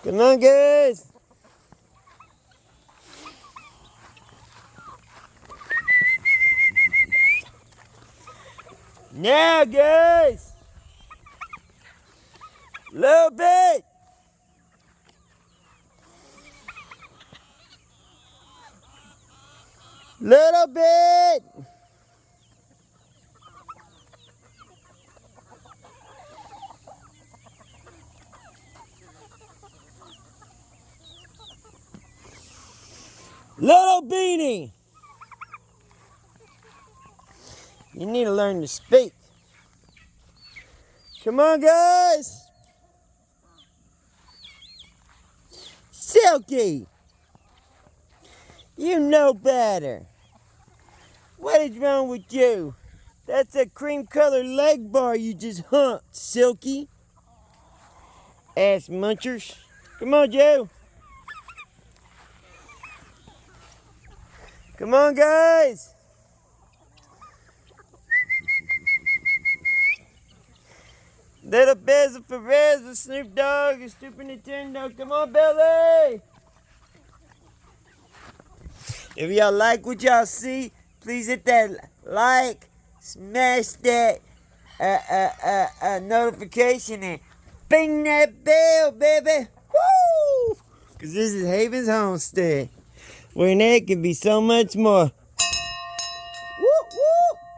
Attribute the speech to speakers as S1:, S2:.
S1: Come on, guys. Now, guys. Little bit. Little bit. Little beanie. You need to learn to speak. Come on, guys. Silky. You know better. What is wrong with you? That's a cream-colored leg bar you just humped, Silky. Ass munchers. Come on, Joe. Come on, guys. Little Bezel for Rez with Snoop Dogg and Super Nintendo. Come on, Billy. If y'all like what y'all see, please hit that like, smash that notification, and bing that bell, baby. Woo! Because this is Haven's Homestead, where there can be so much more.